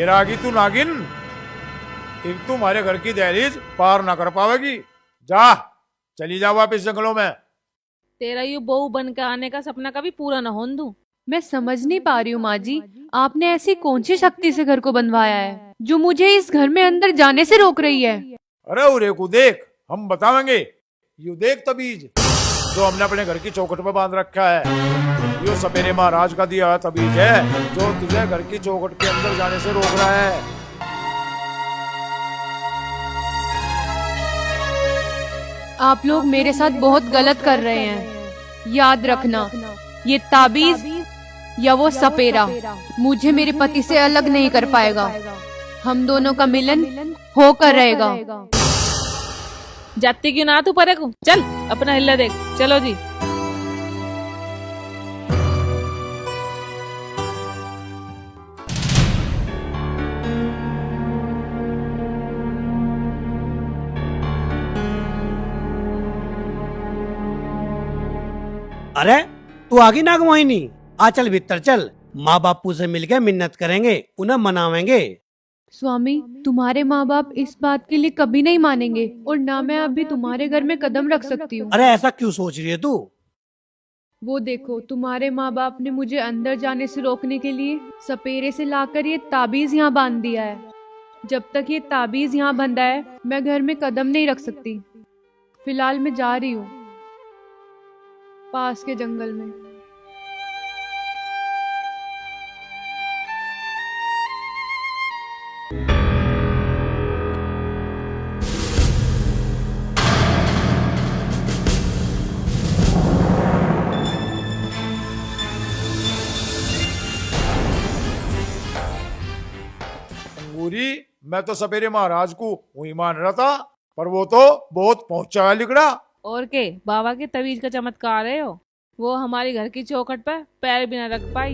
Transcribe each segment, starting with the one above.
फिर आगी तू नागिन, एक तुम्हारे घर की दहलीज पार ना कर पावेगी। जा, चली जा वापस जंगलों में। तेरा यू बहू बन के आने का सपना कभी पूरा न होने दूं। मैं समझ नहीं पा रही हूँ माँ जी, आपने ऐसी कौन सी शक्ति से घर को बनवाया है जो मुझे इस घर में अंदर जाने से रोक रही है। अरे उरे को देख, हम बतावेंगे। यू देख तबीज जो हमने अपने घर की चौखट पे बांध रखा है। यो सपेरे महाराज का दिया हुआ तबीज है जो तुझे घर की चौखट के अंदर जाने से रोक रहा है। आप लोग मेरे साथ बहुत गलत कर रहे हैं। याद रखना, ये ताबीज या वो सपेरा मुझे मेरे पति से अलग नहीं कर पाएगा। हम दोनों का मिलन होकर रहेगा। जाती क्यों ना तू परे को, चल अपना हिल्ला देख। चलो जी। अरे तू आगी नागमोहिनी, आ चल भीतर चल। माँ बापू से मिलकर मिन्नत करेंगे, उन्हें मनावेंगे। स्वामी, तुम्हारे माँ बाप इस बात के लिए कभी नहीं मानेंगे और ना मैं अभी तुम्हारे घर में कदम रख सकती हूँ। अरे ऐसा क्यों सोच रही है तू? वो देखो, तुम्हारे माँ बाप ने मुझे अंदर जाने से रोकने के लिए सपेरे से लाकर ये ताबीज यहाँ बांध दिया है। जब तक ये ताबीज यहाँ बंधा है मैं घर में कदम नहीं रख सकती। फिलहाल मैं जा रही हूँ पास के जंगल में। अंगूरी, मैं तो सपेरे महाराज को वही मान रहा था, पर वो तो बहुत पहुंचा लिकड़ा। और के बाबा के तवीज का चमत्कार है हो। वो हमारी घर की चौखट पे पैर भी न रख पाई।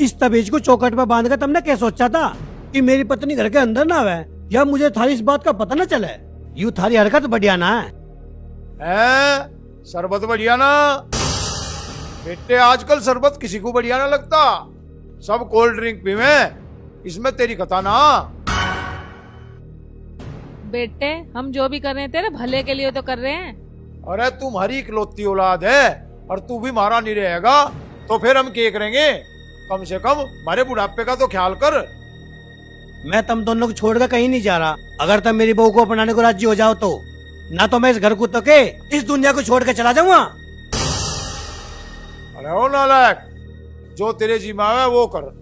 इस तबीज को चौखट पर बांध कर तुमने क्या सोचा था कि मेरी पत्नी घर के अंदर ना आवे या मुझे थारी इस बात का पता न चले? यू थारी हरकत बढ़िया ना है। शरबत बढ़िया ना बेटे, आजकल शरबत किसी को बढ़िया ना लगता। सब कोल्ड ड्रिंक पीवे, इसमें तेरी कथा ना। बेटे, हम जो भी कर रहे हैं तेरे भले के लिए तो कर रहे हैं। अरे तुम्हारी इकलौती औलाद है और तू भी मारा नहीं रहेगा तो फिर हम क्या करेंगे? कम से कम हमारे बुढ़ापे का तो ख्याल कर। मैं तुम दोनों को छोड़कर कहीं नहीं जा रहा। अगर तुम मेरी बहू को अपनाने को राजी हो जाओ तो ना तो मैं इस घर को तो के इस दुनिया को छोड़ के चला जाऊंगा। अरे ओ नालायक, जो तेरे जी में है वो कर,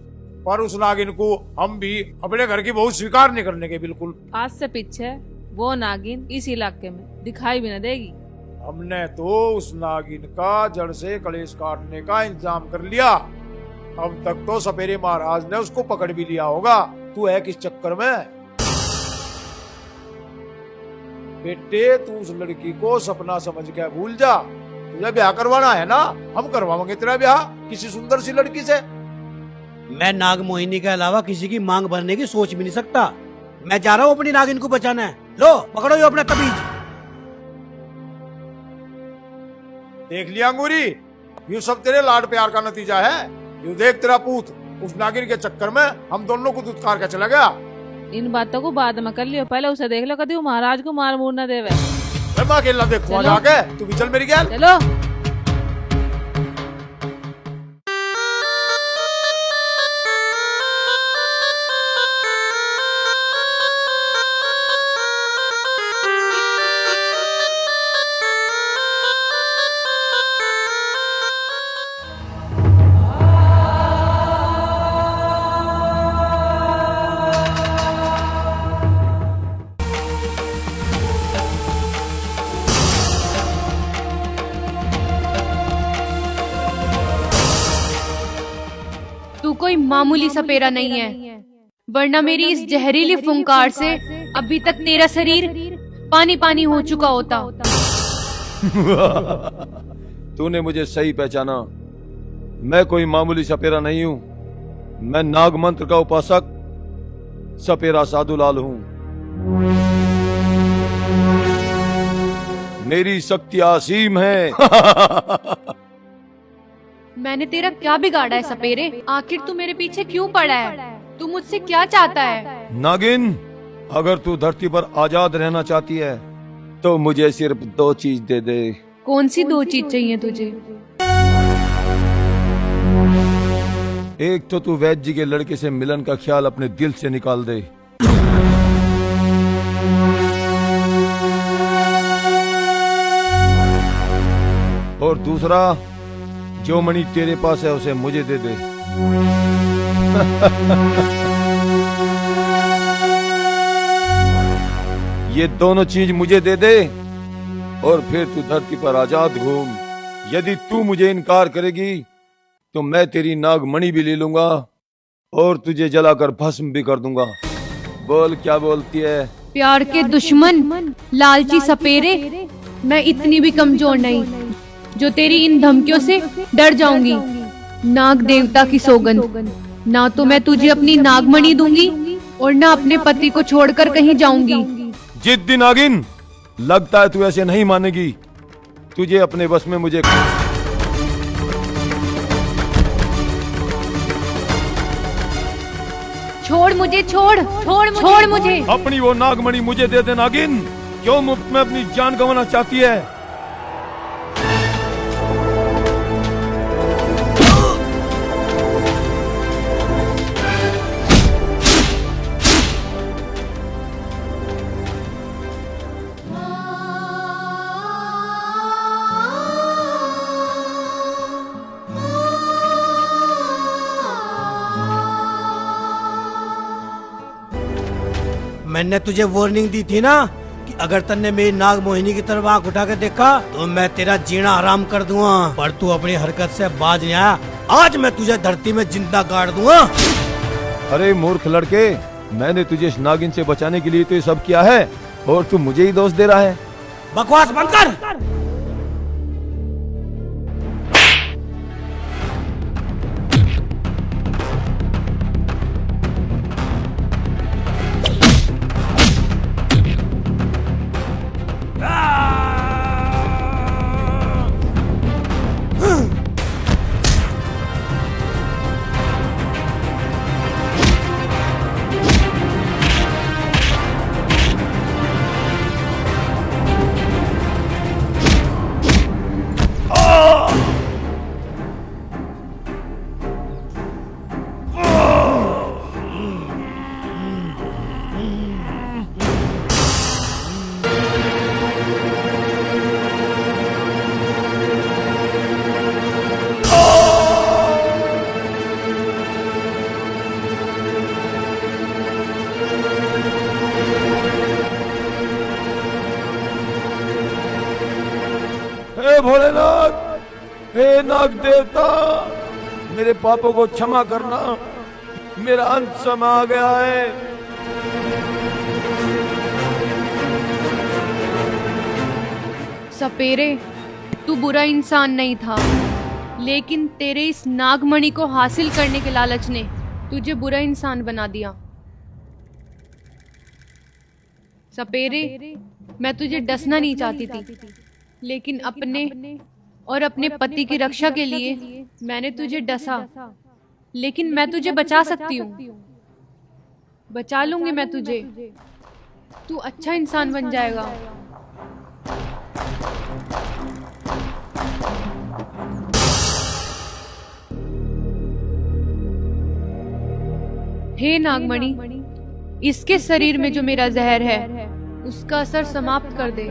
पर उस नागिन को हम भी अपने घर की बहू स्वीकार नहीं करने के बिल्कुल। आज से पीछे वो नागिन इस इलाके में दिखाई भी न देगी। हमने तो उस नागिन का जड़ से कलेश काटने का इंतजाम कर लिया। अब तक तो सपेरे महाराज ने उसको पकड़ भी लिया होगा। तू है किस चक्कर में? बेटे, तू उस लड़की को सपना समझ के भूल जा। तुझे ब्याह करवाना है ना, हम करवाएंगे तेरा ब्याह किसी सुंदर सी लड़की से। मैं नाग मोहिनी के अलावा किसी की मांग भरने की सोच भी नहीं सकता। मैं जा रहा हूँ अपनी नागिन को बचाना है। लो पकड़ो ये अपना तबीज। देख लिया अंगूरी, ये सब तेरे लाड प्यार का नतीजा है। यू देख, तेरा पूत उस नागिन के चक्कर में हम दोनों को दुत्कार के चला गया। इन बातों को बाद में कर लियो, पहले उसे देख लो कभी वो महाराज को मार मूर न देवे। मैं अकेला देखूंगा जाके, तू भी चल मेरी गैल। चलो। तू कोई मामूली सपेरा नहीं है, वरना मेरी इस जहरीली फुंकार से अभी तक तेरा शरीर पानी पानी हो चुका होता। तूने मुझे सही पहचाना। मैं कोई मामूली सपेरा नहीं हूं। मैं नाग मंत्र का उपासक सपेरा साधुलाल हूं। मेरी शक्ति असीम है। मैंने तेरा क्या बिगाड़ा है सपेरे? आखिर तू मेरे पीछे क्यों पड़ा है? तू मुझसे क्या चाहता है? नागिन, अगर तू धरती पर आजाद रहना चाहती है तो मुझे सिर्फ 2 चीज दे दे। कौन सी 2 चीज चाहिए तुझे? एक तो तू वैद्य जी के लड़के से मिलन का ख्याल अपने दिल से निकाल दे, और दूसरा, जो मणि तेरे पास है उसे मुझे दे दे। ये दोनों चीज मुझे दे दे और फिर तू धरती पर आजाद घूम। यदि तू मुझे इनकार करेगी तो मैं तेरी नागमणि भी ले लूंगा और तुझे जलाकर भस्म भी कर दूंगा। बोल, क्या बोलती है? प्यार के दुश्मन, लालची सपेरे, मैं इतनी भी कमजोर नहीं जो तेरी इन धमकियों से डर जाऊंगी। नाग देवता की सौगंध, ना तो मैं तुझे अपनी नागमणि दूंगी और ना अपने पति को छोड़कर कहीं जाऊंगी। जिद्दी नागिन, लगता है तू ऐसे नहीं मानेगी। तुझे अपने बस में मुझे छोड़ मुझे, छोड़ मुझे। अपनी वो नागमणि मुझे दे दे नागिन। क्यों मुफ्त में अपनी जान गंवाना चाहती है? मैंने तुझे वार्निंग दी थी ना कि अगर तन्ने मेरी नाग मोहिनी की तरफ आंख उठा के देखा तो मैं तेरा जीना हराम कर दूंगा। पर तू अपनी हरकत से बाज नहीं आया। आज मैं तुझे धरती में जिंदा गाड़ दूंगा। अरे मूर्ख लड़के, मैंने तुझे इस नागिन से बचाने के लिए तो ये सब किया है और तू मुझे ही दोष दे रहा है। बकवास बंद कर। हे भोलेनाथ, हे नाग देवता, मेरे पापों को क्षमा करना। मेरा अंत समय आ गया है। सपेरे, तू बुरा इंसान नहीं था, लेकिन तेरे इस नागमणि को हासिल करने के लालच ने तुझे बुरा इंसान बना दिया। सपेरे, मैं तुझे डसना नहीं चाहती थी, लेकिन अपने और अपने पति की रक्षा के लिए मैंने तुझे डसा। लेकिन मैं तुझे बचा सकती हूँ, बचा लूंगी मैं तुझे। तू अच्छा इंसान बन जाएगा। हे नागमणि, इसके शरीर में जो मेरा जहर है उसका असर समाप्त कर दे।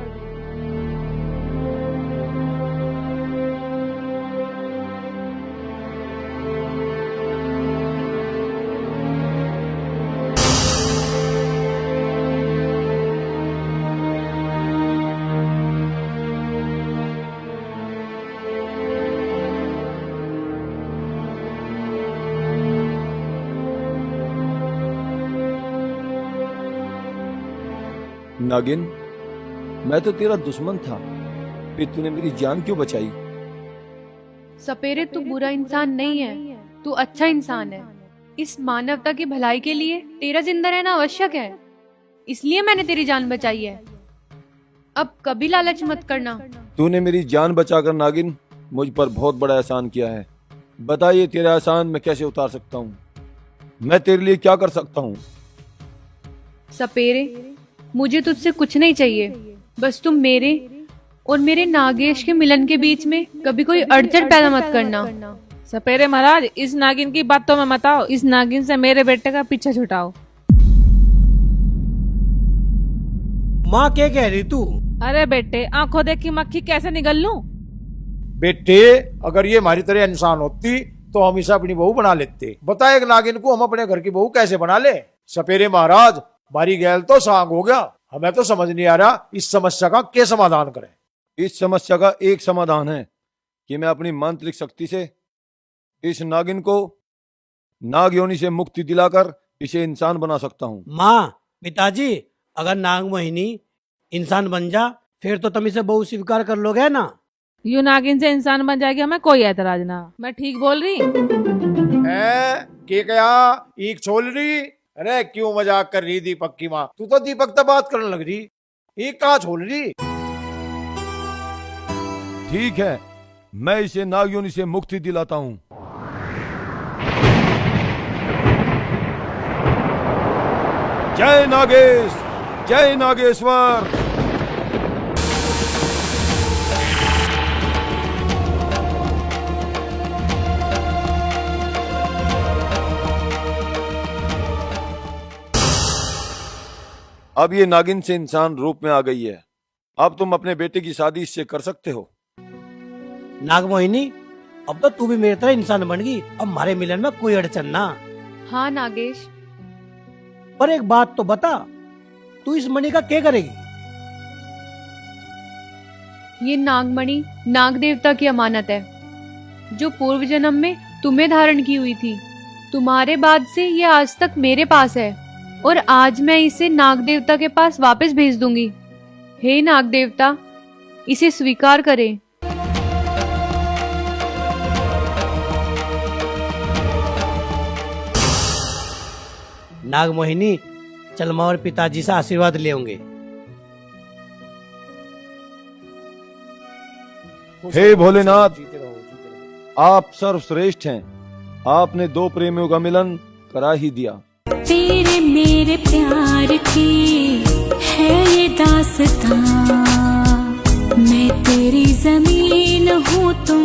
नागिन, मैं तो तेरा दुश्मन था, फिर तूने मेरी जान क्यों बचाई? सपेरे, तू बुरा इंसान नहीं है, तू अच्छा इंसान है। इस मानवता की भलाई के लिए तेरा जिंदा रहना आवश्यक है, इसलिए मैंने तेरी जान बचाई है। अब कभी लालच मत करना। तूने मेरी जान बचाकर नागिन मुझ पर बहुत बड़ा एहसान किया है। बताइए तेरा एहसान मैं कैसे उतार सकता हूँ? मैं तेरे लिए क्या कर सकता हूँ? सपेरे, मुझे तुझसे कुछ नहीं चाहिए, बस तुम मेरे और मेरे नागेश के मिलन के बीच में कभी कोई अड़चन पैदा मत करना। सपेरे महाराज, इस नागिन की बात तो मैं मत आओ, इस नागिन से मेरे बेटे का पीछा छुटाओ। माँ क्या कह रही तू? अरे बेटे, आंखों देख की मक्खी कैसे निगल लूं? बेटे, अगर ये हमारी तरह इंसान होती तो हम इसे अपनी बहू बना लेते। बता, एक नागिन को हम अपने घर की बहू कैसे बना ले? सपेरे महाराज, बारी गैल तो सांग हो गया। हमें तो समझ नहीं आ रहा इस समस्या का क्या समाधान करें। इस समस्या का एक समाधान है कि मैं अपनी मांत्रिक शक्ति से इस नागिन को नाग योनि से मुक्ति दिलाकर इसे इंसान बना सकता हूँ। माँ, पिताजी, अगर नागमोहिनी इंसान बन जा फिर तो तुम इसे बहू स्वीकार कर लोगे ना? यू नागिन से इंसान बन जाएगी, हमें कोई ऐतराज ना। मैं ठीक बोल रही? के क्या एक छोल रही? अरे क्यों मजाक कर रही दीपक की माँ? तू तो दीपक तक बात करने लग रही, एक कहाँ छोल रही? ठीक है, मैं इसे नाग योनि से मुक्ति दिलाता हूँ। जय नागेश, जय नागेश्वर। अब ये नागिन से इंसान रूप में आ गई है। अब तुम अपने बेटे की शादी इससे कर सकते हो। नागमोहिनी, अब तो तू भी मेरी तरह इंसान बन गई। अब हमारे मिलन में कोई अड़चन ना। हाँ नागेश, पर एक बात तो बता, तू इस मणि का क्या करेगी? ये नागमणि नाग देवता की अमानत है, जो पूर्व जन्म में तुम्हें धारण की हुई थी। तुम्हारे बाद से ये आज तक मेरे पास है और आज मैं इसे नाग देवता के पास वापस भेज दूंगी। हे नाग देवता, इसे स्वीकार करें। नागमोहिनी, चल माँ और पिताजी से आशीर्वाद ले होंगे। हे भोलेनाथ, आप सर्वश्रेष्ठ हैं। आपने दो प्रेमियों का मिलन करा ही दिया। तेरे मेरे प्यार की है ये दास्तां, मैं तेरी जमीन हूँ, तुम